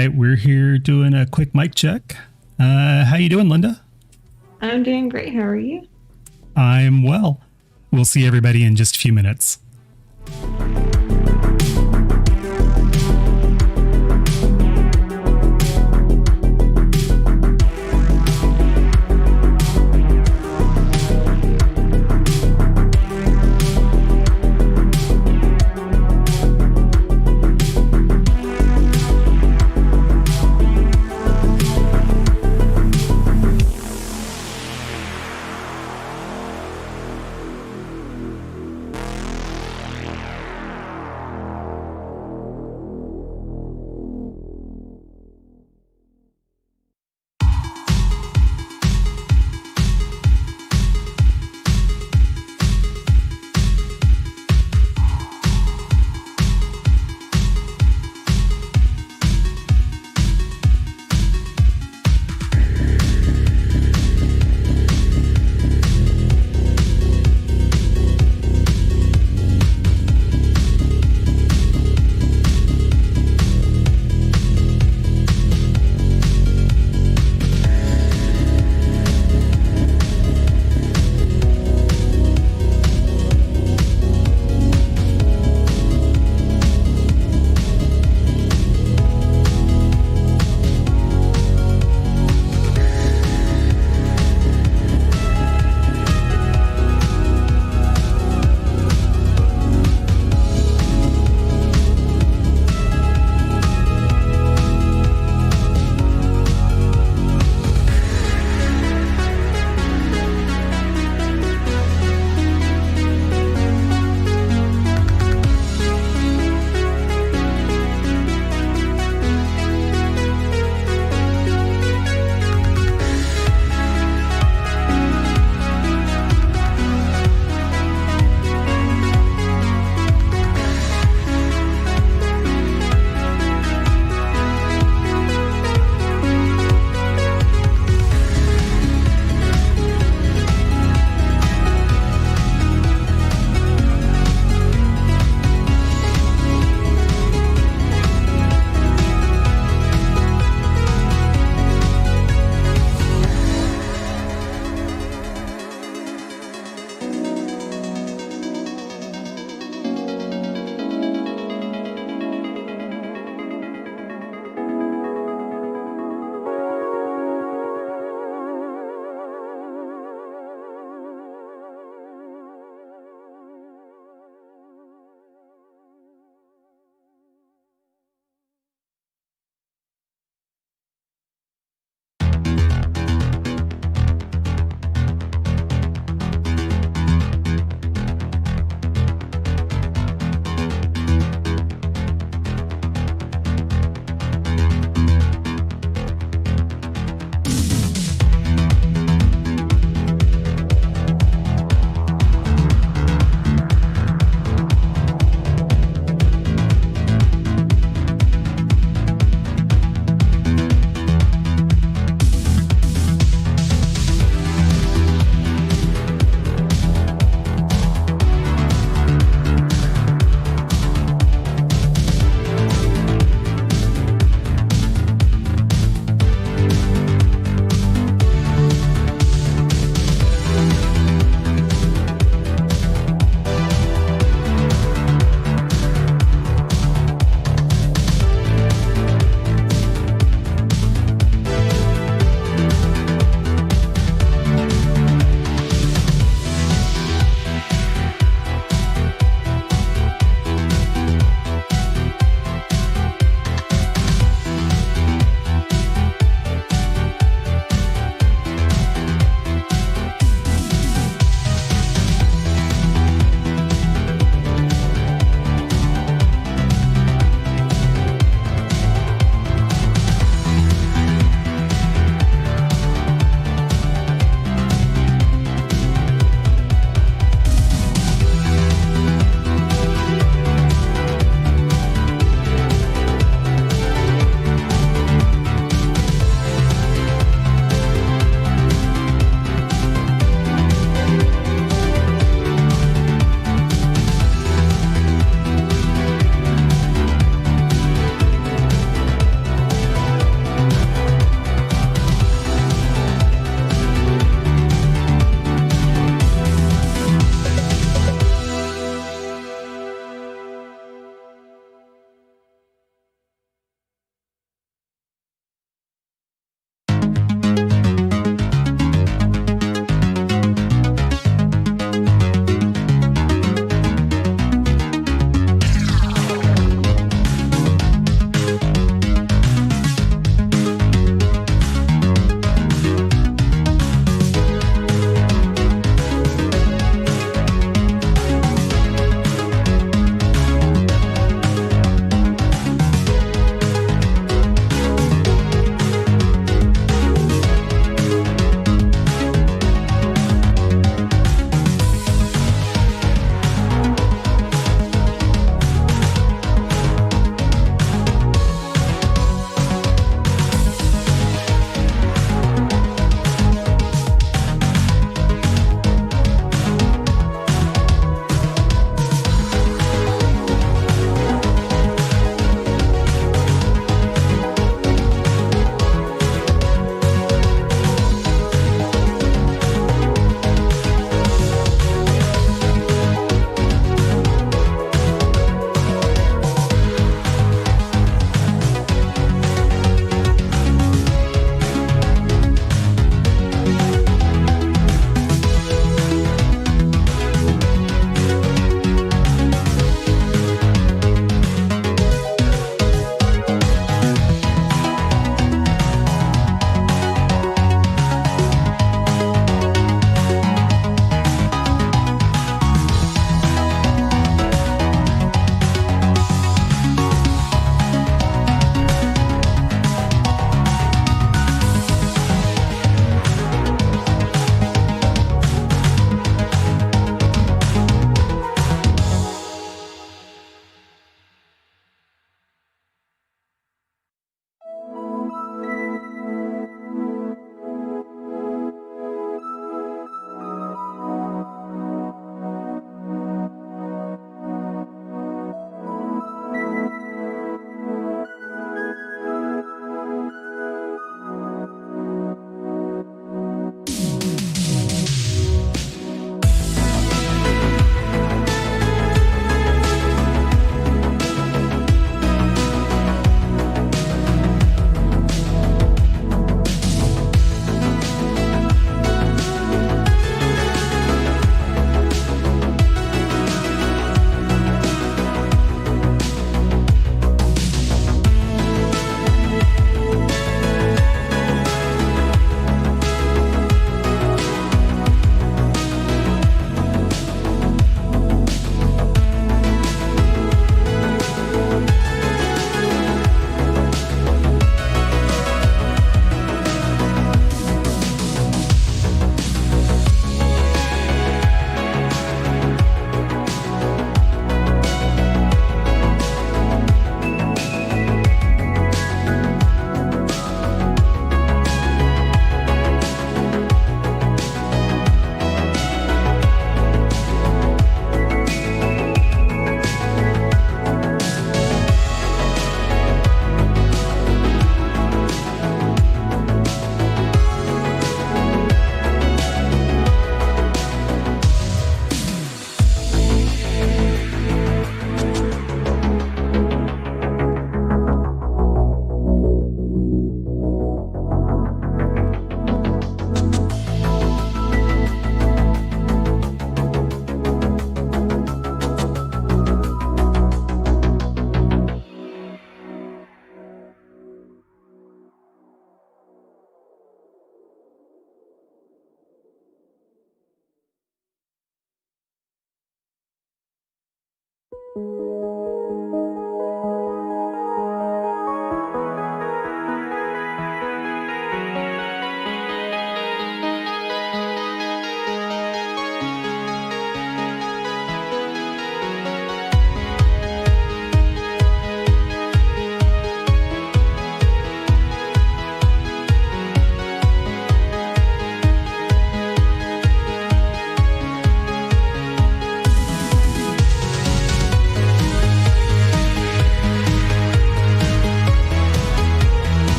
right, we're here doing a quick mic check. How you doing, Linda? I'm doing great. How are you? I'm well. We'll see everybody in just a few minutes.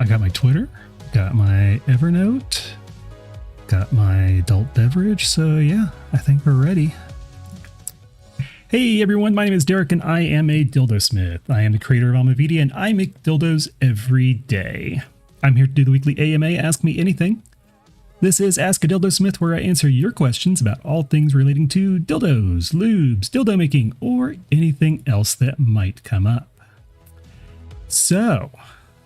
I've got my Twitter, got my Evernote, got my adult beverage. So yeah, I think we're ready. Hey everyone, my name is Derek and I am a Dildo-smith. I am the creator of Amavidi and I make dildos every day. I'm here to do the weekly AMA Ask Me Anything. This is Ask a Dildo-smith, where I answer your questions about all things relating to dildos, lubes, dildo making, or anything else that might come up. So,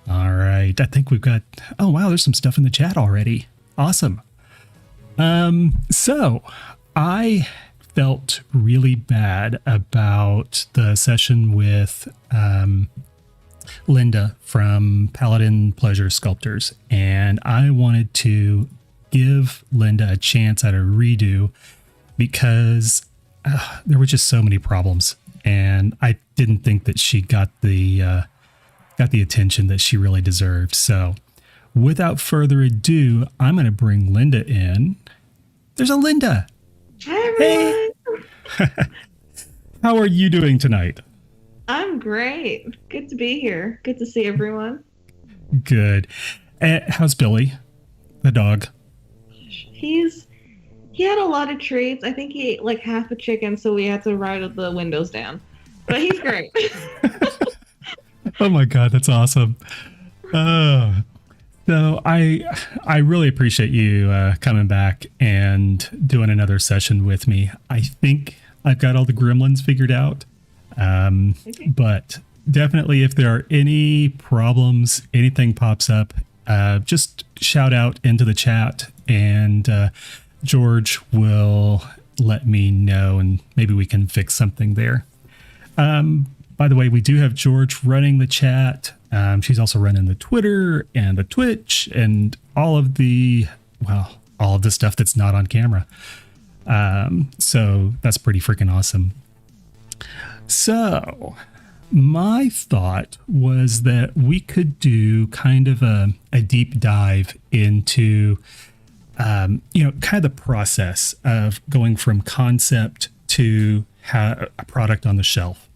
all right, I think we've got, oh wow, there's some stuff in the chat already. Awesome. So I felt really bad about the session with Linda from Paladin Pleasure Sculptors, and I wanted to give Linda a chance at a redo because there were just so many problems, and I didn't think that she got the attention that she really deserved. So without further ado, I'm going to bring Linda in. There's a Linda. Hi, everyone. Hey. How are you doing tonight? I'm great. Good to be here. Good to see everyone. Good. How's Billy, the dog? He had a lot of treats. I think he ate like half a chicken, so we had to ride the windows down. But he's great. Oh my God, that's awesome. So I really appreciate you coming back and doing another session with me. I think I've got all the gremlins figured out. Okay. But definitely if there are any problems, anything pops up, just shout out into the chat and George will let me know and maybe we can fix something there. By the way, we do have George running the chat. She's also running the Twitter and the Twitch and all of the stuff that's not on camera. So that's pretty freaking awesome. So my thought was that we could do kind of a deep dive into, kind of the process of going from concept to a product on the shelf.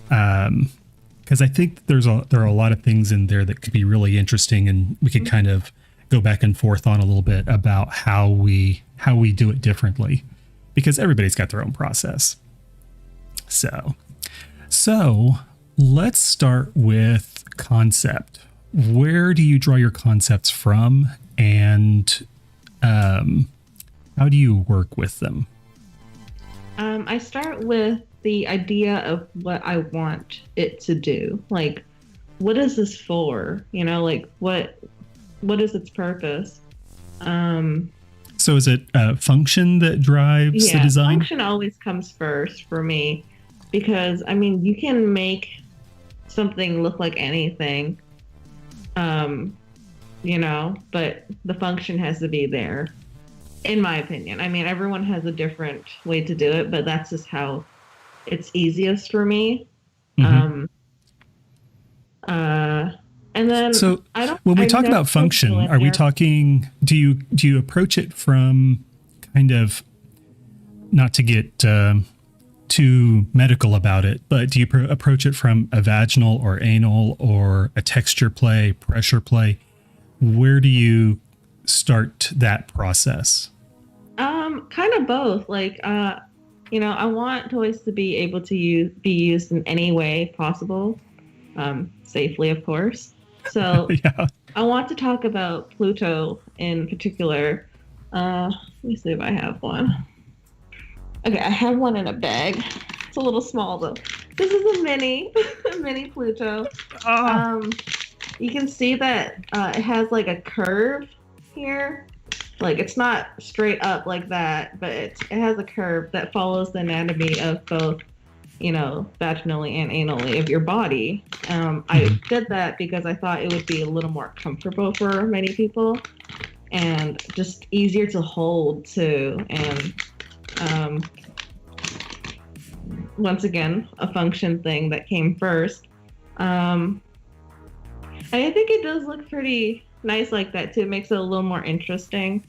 Because I think there are a lot of things in there that could be really interesting, and we could kind of go back and forth on a little bit about how we do it differently, because everybody's got their own process. So let's start with concept. Where do you draw your concepts from, and how do you work with them? I start with the idea of what I want it to do. Like, what is this for? Like what is its purpose? So is it function that drives the design? Function always comes first for me, because you can make something look like anything, but the function has to be there, in my opinion. Everyone has a different way to do it, but that's just how it's easiest for me. Mm-hmm. And then when we talk about function, are we talking, do you approach it from kind of, not to get too medical about it, but do you approach it from a vaginal or anal or a texture play, pressure play? Where do you start that process? Kind of both. Like, I want toys to be able to be used in any way possible, safely, of course. So Yeah. I want to talk about Pluto in particular. Let me see if I have one. Okay, I have one in a bag. It's a little small though. This is a mini, a mini Pluto. Oh, Um, you can see that it has like a curve here. Like it's not straight up like that, but it has a curve that follows the anatomy of both, vaginally and anally of your body. I did that because I thought it would be a little more comfortable for many people and just easier to hold too. And once again, a function thing that came first. And I think it does look pretty nice like that too. It makes it a little more interesting.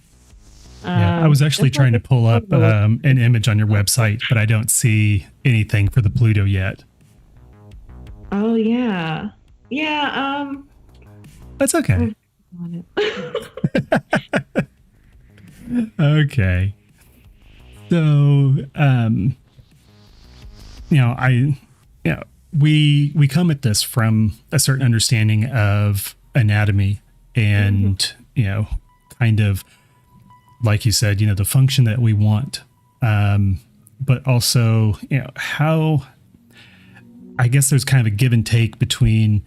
yeah. I was actually trying to pull up an image on your website, but I don't see anything for the Pluto yet. Oh yeah, yeah. That's okay. Okay. So, we come at this from a certain understanding of anatomy and, kind of, like you said, the function that we want. But also, how, I guess there's kind of a give and take between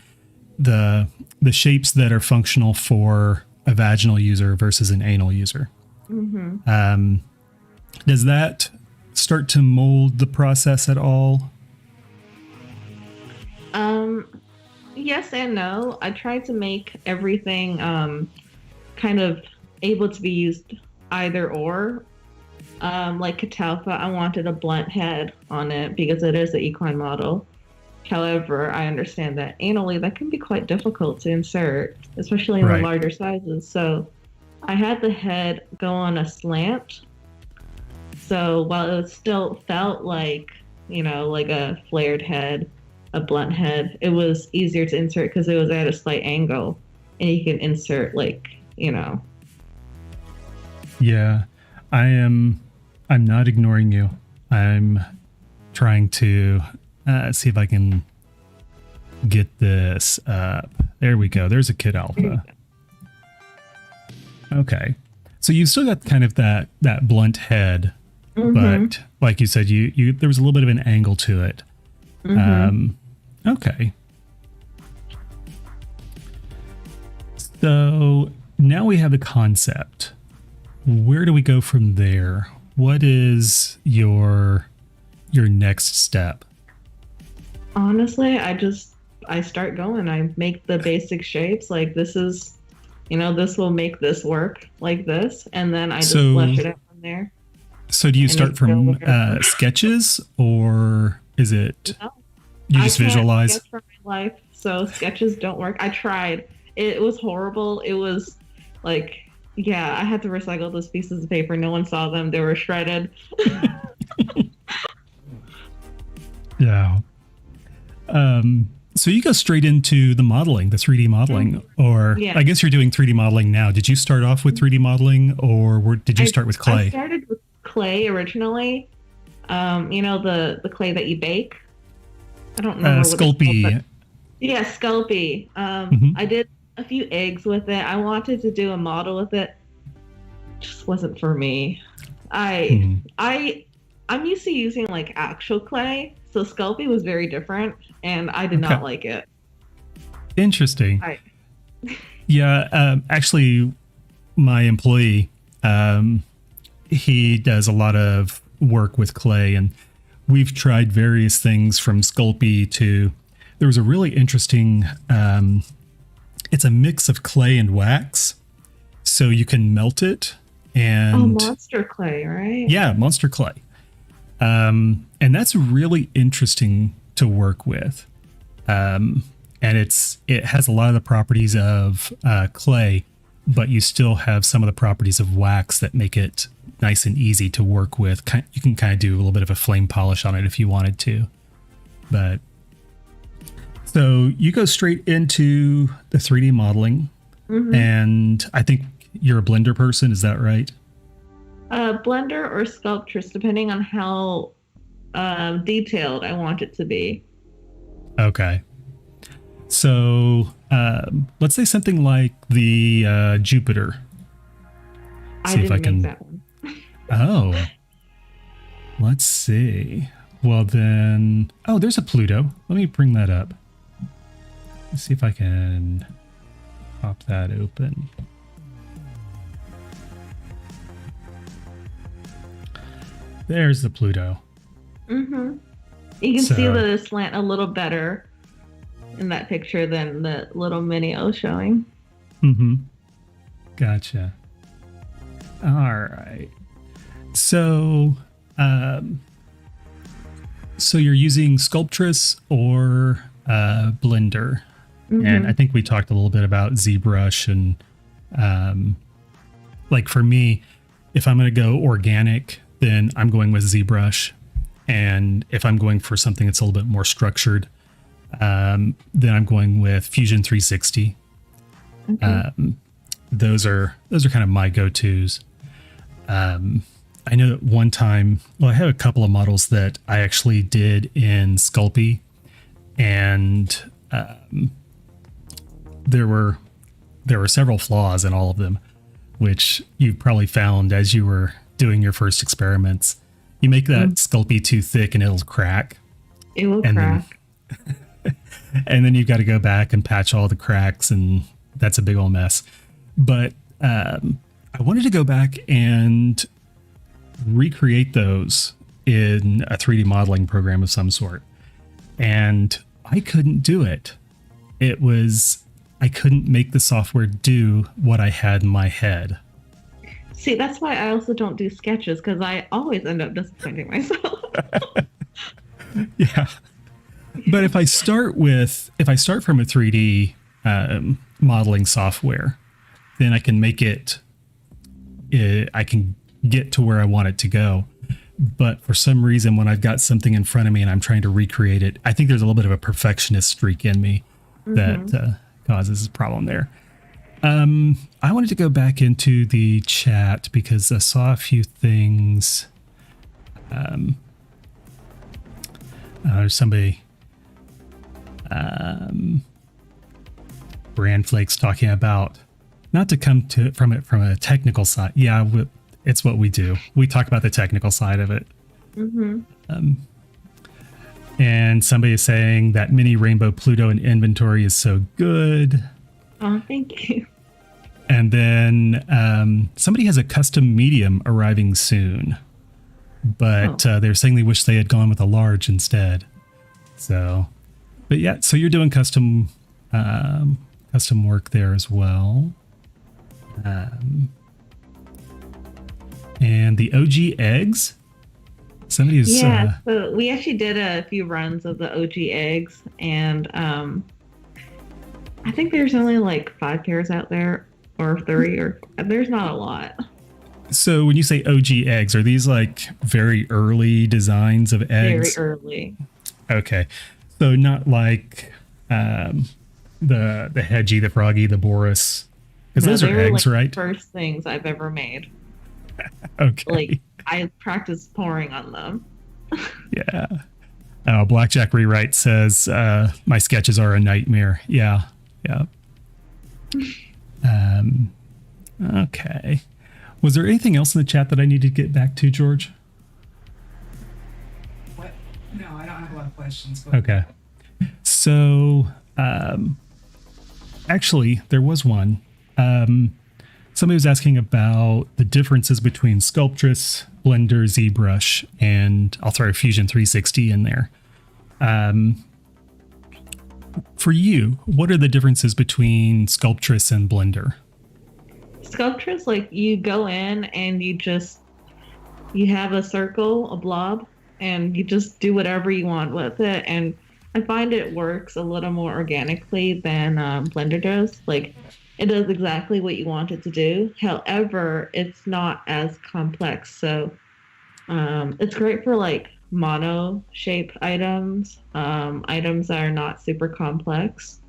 the shapes that are functional for a vaginal user versus an anal user. Does that start to mold the process at all? Yes and no. I tried to make everything kind of able to be used either or. Like Catalpa, I wanted a blunt head on it because it is the equine model. However, I understand that anally that can be quite difficult to insert, especially in the larger sizes. So I had the head go on a slant. So while it still felt like, like a flared head, a blunt head, it was easier to insert because it was at a slight angle and you can insert Yeah, I'm not ignoring you. I'm trying to see if I can get this up. There we go. There's a Kid Alpha. Okay. So you've still got kind of that blunt head, but like you said, you there was a little bit of an angle to it. Okay. So now we have the concept. Where do we go from there? What is your next step? Honestly, I start going. I make the basic shapes. Like this is, this will make this work like this. And then I just flesh it out from there. So do you start from sketches or is it you just visualize? Sketch for my life, so sketches don't work. I tried. It was horrible. It was like, yeah, I had to recycle those pieces of paper. No one saw them. They were shredded. Yeah. So you go straight into the modeling, the 3D modeling, or I guess you're doing 3D modeling now. Did you start off with 3D modeling or did you start with clay? I started with clay originally. The clay that you bake. I don't know. Sculpey. Yeah, Sculpey. I did a few eggs with it. I wanted to do a model with it. Just wasn't for me. I'm used to using like actual clay, so Sculpey was very different, and I did not like it. Interesting. Yeah, actually, my employee, he does a lot of work with clay, and we've tried various things from Sculpey to. There was a really interesting. It's a mix of clay and wax, so you can melt it and monster clay, right? Yeah, monster clay. And that's really interesting to work with. And it has a lot of the properties of clay, but you still have some of the properties of wax that make it nice and easy to work with. You can kind of do a little bit of a flame polish on it if you wanted to. But so you go straight into the 3D modeling, and I think you're a Blender person. Is that right? Blender or Sculptris, depending on how detailed I want it to be. Okay. So let's say something like the Jupiter. I See if I didn't make can. that one. Oh, let's see. Well, then. Oh, there's a Pluto. Let me bring that up. Let's see if I can pop that open. There's the Pluto. Mm-hmm. You can see So, the slant a little better in that picture than the little mini I was showing. mm-hmm. Gotcha. All right. So, um, so you're using Sculptris or Blender, and I think we talked a little bit about ZBrush and like for me, if I'm going to go organic, then I'm going with ZBrush, and if I'm going for something that's a little bit more structured, then I'm going with Fusion 360. Okay. Those are kind of my go-tos. I know that one time, well, I have a couple of models that I actually did in Sculpey, and there were several flaws in all of them, which you probably found as you were doing your first experiments. You make that Sculpey too thick and it'll crack, It will and crack. then you've got to go back and patch all the cracks, and that's a big old mess. But I wanted to go back and recreate those in a 3D modeling program of some sort, and I couldn't do it. I couldn't make the software do what I had in my head. See, that's why I also don't do sketches because I always end up disappointing myself. Yeah. But if I start from a 3D modeling software, then I can make it, I can get to where I want it to go. But for some reason, when I've got something in front of me and I'm trying to recreate it, I think there's a little bit of a perfectionist streak in me that causes a problem there. I wanted to go back into the chat because I saw a few things. There's somebody, Brand Flakes, talking about not to come to from a technical side. Yeah, it's what we do. We talk about the technical side of it. And somebody is saying that mini rainbow Pluto in inventory is so good. Oh, thank you. And then somebody has a custom medium arriving soon, but they're saying they wish they had gone with a large instead. So, but yeah, so you're doing custom work there as well. And the OG eggs. Somebody's so we actually did a few runs of the OG eggs, and I think there's only like 5 pairs out there, or 3, or there's not a lot. So when you say OG eggs, are these like very early designs of eggs? Very early. Okay, so not like the Hedgie, the Froggy, the Boris, because those are eggs, like right? The first things I've ever made. Okay. Like I practiced pouring on them. Yeah. Blackjack Rewrite says my sketches are a nightmare. Yeah. Yeah. Okay. Was there anything else in the chat that I need to get back to, George? What? No, I don't have a lot of questions. Okay. So, actually, there was one. Somebody was asking about the differences between Sculptris, Blender, ZBrush, and I'll throw Fusion 360 in there. For you, what are the differences between Sculptris and Blender? Sculptris, like you go in and you have a circle, a blob, and you just do whatever you want with it. And I find it works a little more organically than Blender does. Like it does exactly what you want it to do. However, it's not as complex. So it's great for like mono shape items, items that are not super complex.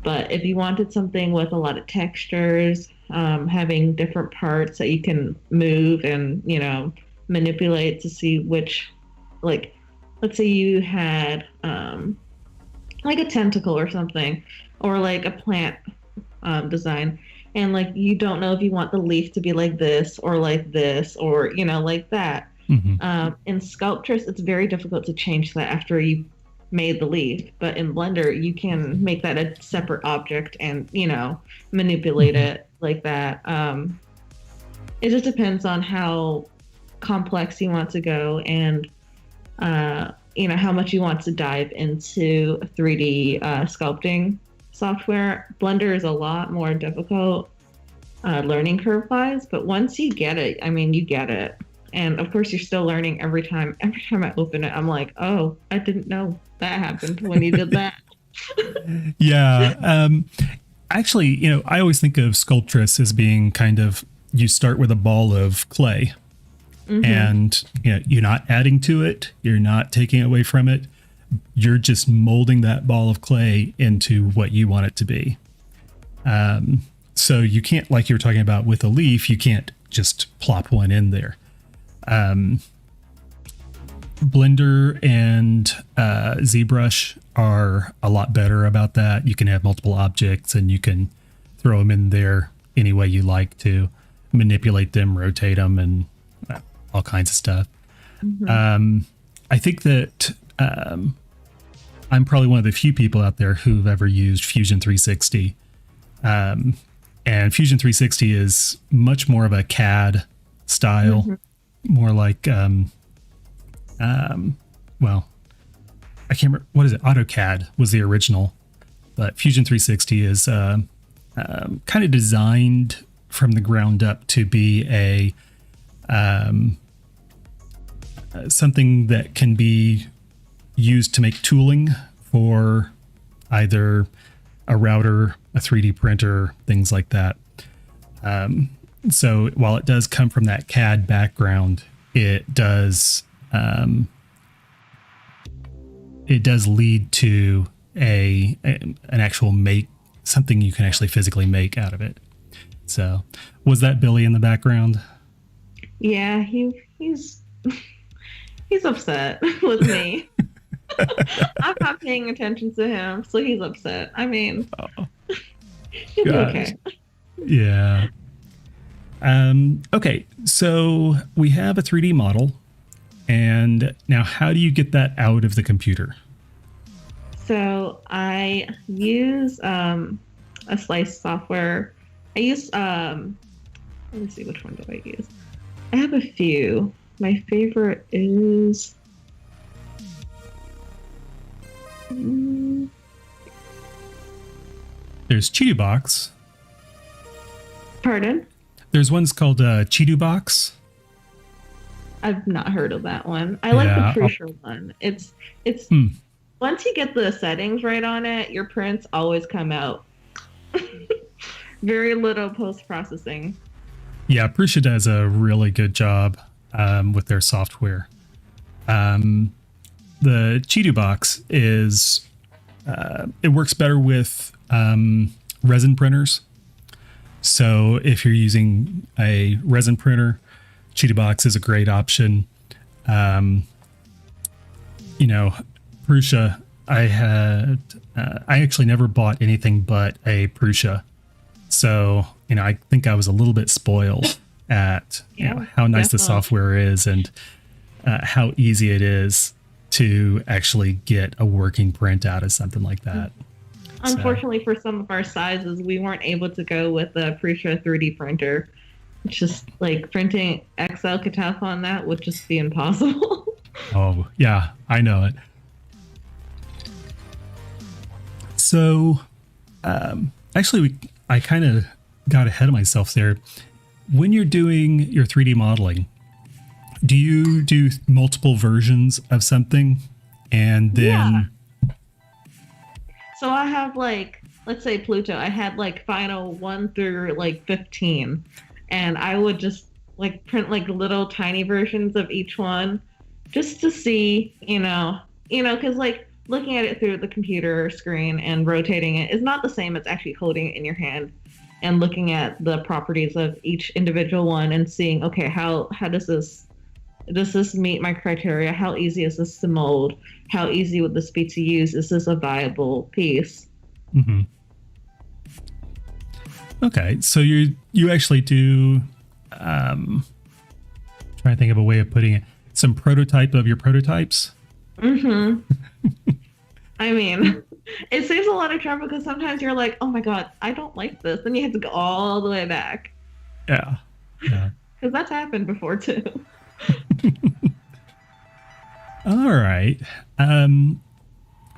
But if you wanted something with a lot of textures, having different parts that you can move and, manipulate to see which like, let's say you had like a tentacle or something, or like a plant design, and like you don't know if you want the leaf to be like this or like this or like that. In Sculptris, it's very difficult to change that after you made the leaf, but in Blender you can make that a separate object and manipulate it like that. It just depends on how complex you want to go, and how much you want to dive into 3D sculpting software. Blender is a lot more difficult learning curve wise, but once you get it, I mean, you get it. And of course, you're still learning every time. Every time I open it, I'm like, oh, I didn't know that happened when you did that. Yeah. Actually, I always think of Sculptris as being kind of, you start with a ball of clay, and you're not adding to it, you're not taking away from it, you're just molding that ball of clay into what you want it to be. So you can't, like you were talking about with a leaf, you can't just plop one in there. Blender and ZBrush are a lot better about that. You can have multiple objects and you can throw them in there any way you like to, manipulate them, rotate them, and all kinds of stuff. I think that I'm probably one of the few people out there who've ever used Fusion 360. And Fusion 360 is much more of a CAD style, more like, well, I can't remember, what is it? AutoCAD was the original, but Fusion 360 is kind of designed from the ground up to be a something that can be used to make tooling for either a router, a 3D printer, things like that. So while it does come from that CAD background, it does lead to an actual something you can actually physically make out of it. So was that Billy in the background? Yeah, he's upset with me. I'm not paying attention to him, so he's upset. I mean, he'll be okay. Yeah. Okay, so we have a 3D model, and now how do you get that out of the computer? So I use a slice software. I use let me see, which one do I use? I have a few. My favorite is there's Cheetubox. Pardon? There's one's called Cheetubox. I've not heard of that one. I like the Prusa one. It's once you get the settings right on it, your prints always come out. Very little post-processing. Yeah, Prusa does a really good job with their software. The Cheetubox is it works better with resin printers. So if you're using a resin printer, Cheetubox is a great option. Prusa, I actually never bought anything but a Prusa. So, I think I was a little bit spoiled at how nice the software is and how easy it is to actually get a working print out of something like that. Unfortunately, for some of our sizes, we weren't able to go with the Prusa 3D printer. It's just like printing XL Kataf on that would just be impossible. Oh, yeah, I know it. So, actually, I kind of got ahead of myself there. When you're doing your 3D modeling, do you do multiple versions of something? And then... Yeah. So I have let's say Pluto, I had final 1 through 15. And I would just print little tiny versions of each one just to see, because looking at it through the computer screen and rotating it is not the same as actually holding it in your hand and looking at the properties of each individual one and seeing, okay, how does this Does this meet my criteria? How easy is this to mold? How easy would this be to use? Is this a viable piece? Mm-hmm. Okay, so you actually do. Trying to think of a way of putting it. Some prototype of your prototypes. Mm-hmm. I mean, it saves a lot of trouble because sometimes you're like, oh my God, I don't like this. Then you have to go all the way back. Yeah. Because that's happened before too. All right.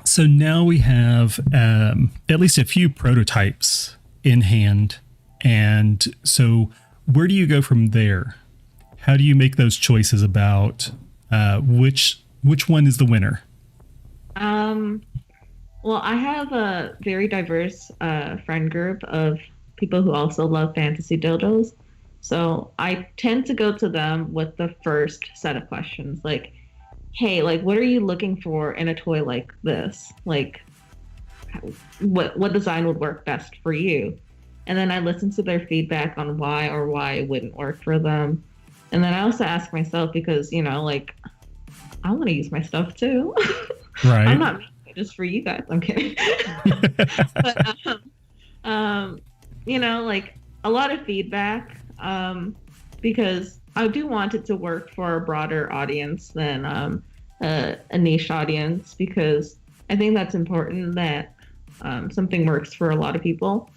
So now we have at least a few prototypes in hand. And so where do you go from there? How do you make those choices about which one is the winner? Well, I have a very diverse friend group of people who also love fantasy dildos. So I tend to go to them with the first set of questions, like, hey, like, what are you looking for in a toy like this? Like, what design would work best for you? And then I listen to their feedback on why it wouldn't work for them. And then I also ask myself because, like, I want to use my stuff too. Right. I'm not making it just for you guys. I'm kidding. But, like a lot of feedback because I do want it to work for a broader audience than a niche audience, because I think that's important that something works for a lot of people.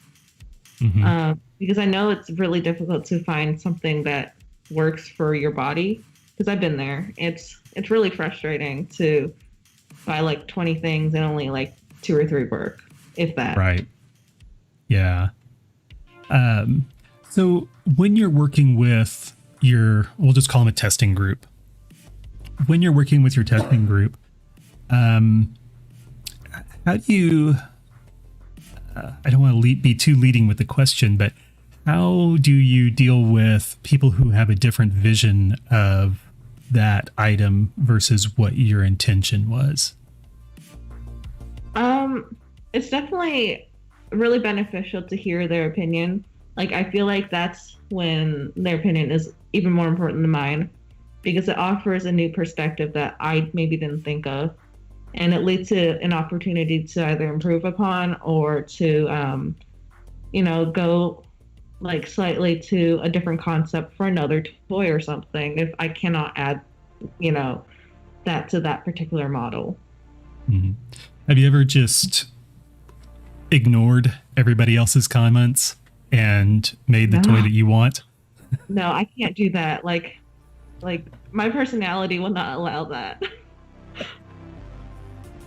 Mm-hmm. Because I know it's really difficult to find something that works for your body, because I've been there. It's really frustrating to buy like 20 things and only like 2 or 3 work, if that. Right. Yeah. So when you're working with we'll just call them a testing group. When you're working with your testing group, how do you, I don't want to be too leading with the question, but how do you deal with people who have a different vision of that item versus what your intention was? It's definitely really beneficial to hear their opinion. Like, I feel like that's when their opinion is even more important than mine, because it offers a new perspective that I maybe didn't think of. And it leads to an opportunity to either improve upon or to, go like slightly to a different concept for another toy or something if I cannot add, that to that particular model. Mm-hmm. Have you ever just ignored everybody else's comments and made the toy that you want? No, I can't do that. Like my personality will not allow that.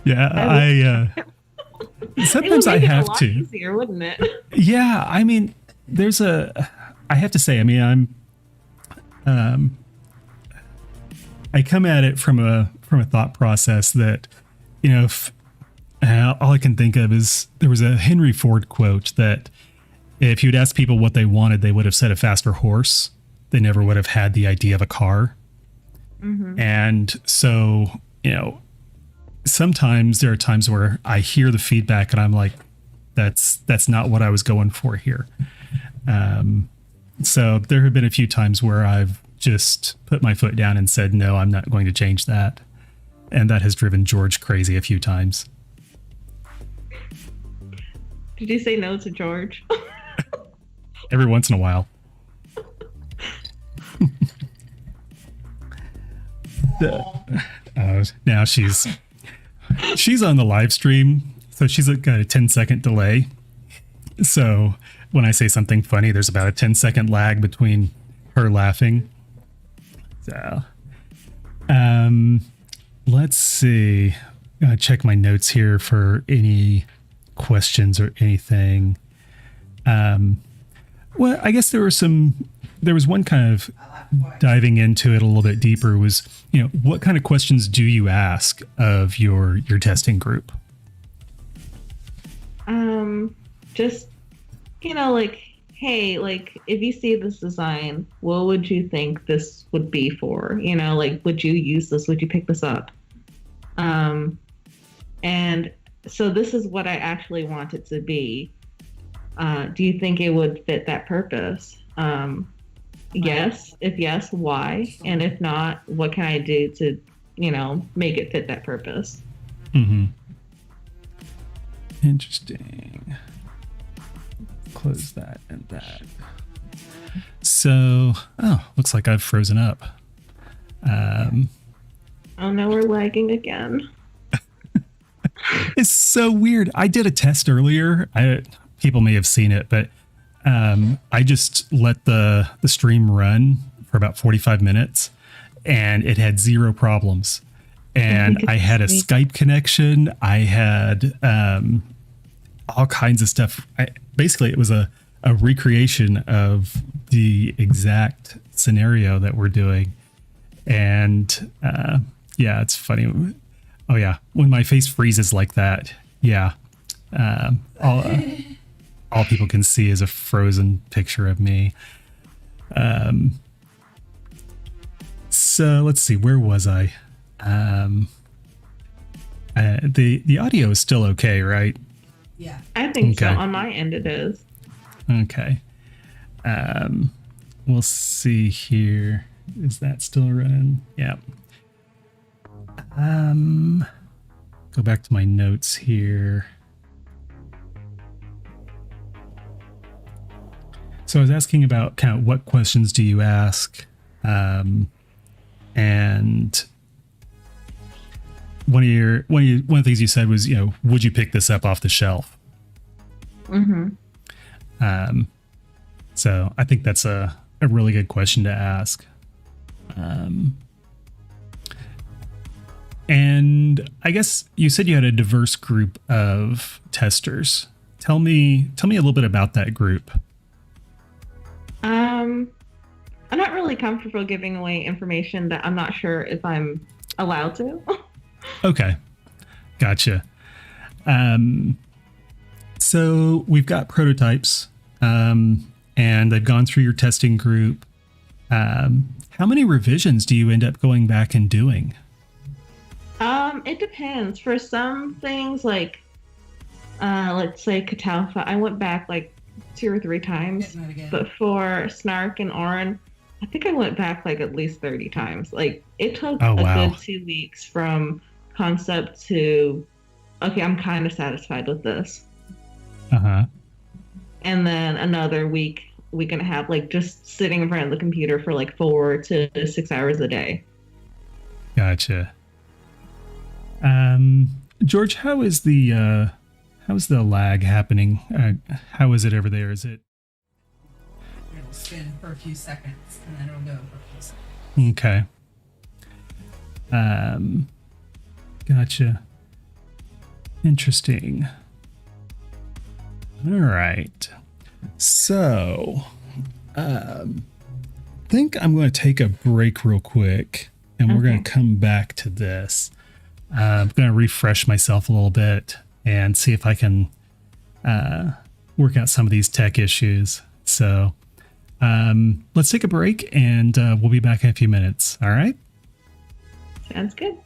Yeah, sometimes I have to. Easier, wouldn't it? Yeah, I mean, I have to say, I mean, I come at it from a thought process that, if all I can think of is there was a Henry Ford quote that if you'd asked people what they wanted, they would have said a faster horse. They never would have had the idea of a car. Mm-hmm. And so, sometimes there are times where I hear the feedback and I'm like, that's not what I was going for here. So there have been a few times where I've just put my foot down and said, no, I'm not going to change that. And that has driven George crazy a few times. Did you say no to George? Every once in a while. Now she's on the live stream, so she's got a 10-second delay. So when I say something funny, there's about a 10-second lag between her laughing. So, let's see. Gotta check my notes here for any questions or anything. Well, I guess there was one kind of diving into it a little bit deeper was, what kind of questions do you ask of your testing group? Just, like, hey, like, if you see this design, what would you think this would be for? Like, would you use this? Would you pick this up? And so this is what I actually want it to be. Do you think it would fit that purpose? Yes. If yes, why? And if not, what can I do to, make it fit that purpose? Mm-hmm. Interesting. Close that and that. So, looks like I've frozen up. Oh no, we're lagging again. It's so weird. I did a test earlier. People may have seen it, but I just let the stream run for about 45 minutes and it had zero problems. And I had a Skype connection. I had all kinds of stuff. Basically, it was a recreation of the exact scenario that we're doing. And yeah, it's funny. Oh, yeah. When my face freezes like that. Yeah. All people can see is a frozen picture of me. So let's see. Where was I? The audio is still okay, right? Yeah. I think so. On my end, it is. Okay. We'll see here. Is that still running? Yeah. Go back to my notes here. So I was asking about kind of what questions do you ask? And one of the things you said was, would you pick this up off the shelf? Mm-hmm. So I think that's a really good question to ask. And I guess you said you had a diverse group of testers. Tell me a little bit about that group. I'm not really comfortable giving away information that I'm not sure if I'm allowed to. Okay. Gotcha. So we've got prototypes, and they've gone through your testing group. How many revisions do you end up going back and doing? It depends. For some things, like, let's say Catalpha, I went back like 2 or 3 times. But for Snark and Orin, I think I went back like at least 30 times. Like, it took a good 2 weeks from concept to, okay, I'm kind of satisfied with this. Uh-huh. And then another week and a half, like just sitting in front of the computer for like 4 to 6 hours a day. Gotcha. George, how is the lag happening? How is it over there? Is it? It'll spin for a few seconds and then it'll go for a few seconds. Okay. Gotcha. Interesting. All right. So, think I'm going to take a break real quick, and we're going to come back to this. I'm going to refresh myself a little bit and see if I can work out some of these tech issues. So, let's take a break, and we'll be back in a few minutes. All right? Sounds good.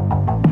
you.